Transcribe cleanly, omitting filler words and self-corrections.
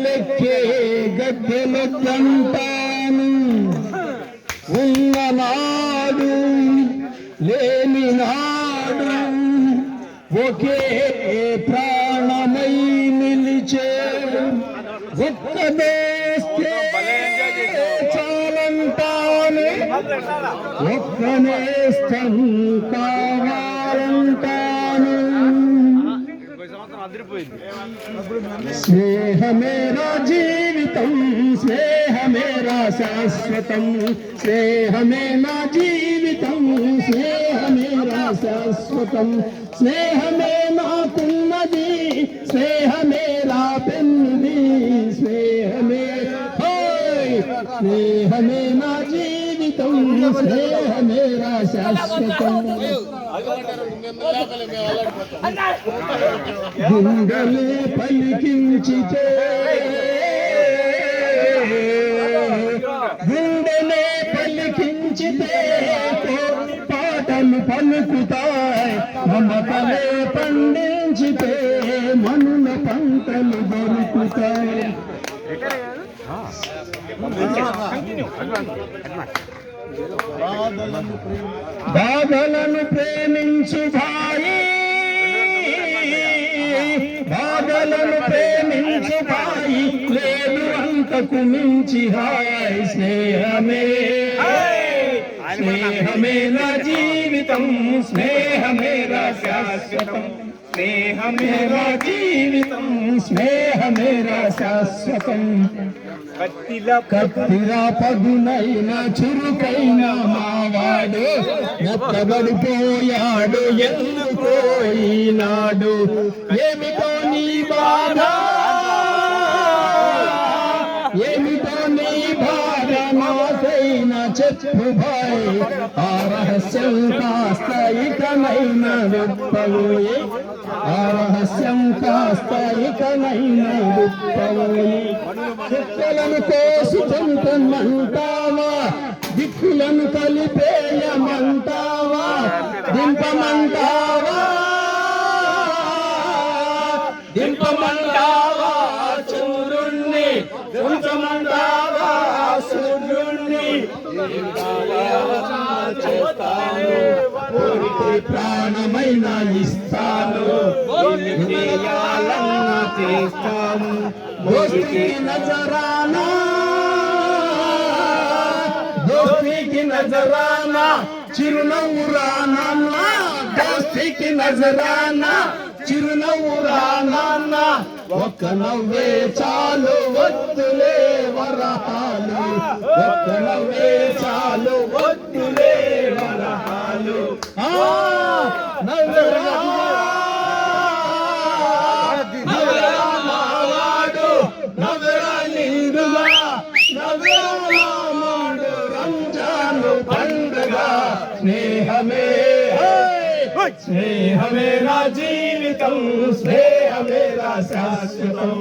గద్దెలెక్కే గద్దెలొద్దంటాను ఉన్ననాడు లేని నాడు ఒకే ప్రాణమై నిలిచే ఒక్కనేస్తే చాలంటాను ఒక్కనేస్తం కావాలంటాను స్నేహమేరా జీవితం స్నేహమేరా శాశ్వతం స్నేహమే నా జీవితం స్నేహమేరా శాశ్వతం స్నేహమే నాకున్నది స్నేహమేరా పెన్నుది స్నేహమే స్నేహమే నా జీవితం స్నేహమేరా శాశ్వతం గుండెలే పలికించితే గుండెలే పలికించితే పాటలు పలుకుతాయి మమతలే పండించితే మనుల పంటలు దొరుకుతాయి బాధలను ప్రేమించు భాయి బాధలను ప్రేమించు భాయి లేదు అంతకు మించి హాయ్ స్నేహమే స్నేహమే నా జీవితం స్నేహమే నా శాశ్వతం స్నేహమే నా జీవితం స్నేహమే నా శాశ్వతం కత్తిలా పదునైన చురుకైన మావాడు మెత్తబడిపోయాడు ఎందుకో ఈనాడు ఏమిటో నీ బాధ ఏమిటో నీ బాధ నాకైన చెప్పు భాయ్ ఆ రహస్యం కాస్త ఇకనైన విప్పవోయి ఆ రహస్యం కాస్త ఇకనైన విప్పవోయి చుక్కలను కోసుకుంటమంటావా దిక్కులను కలిపేయమంటావా దింపమంటావా దింపమంటావా చంద్రుణ్ణి ఉంచమంటావా సూర్యుణ్ణి ప్రాణమైన ఇస్తాను చేస్తాను దోస్తి నజరానా దోస్తికి నజరానా చిరునవ్వు రానా దోస్తికి నజరానా చిరునవ్వు రానా ఒక్క నవ్వే చాలు వద్దులే వరహాలు ఒక్క నవ్వే చాలు వద్దులే వరహాలు నవ్వరా మావాడు నవ్వరా నిండుగా నవ్వరా మాడు రంజాను పండుగ స్నేహమే స్నేహమే నా జీవితం స్నేహమే నా శాశ్వతం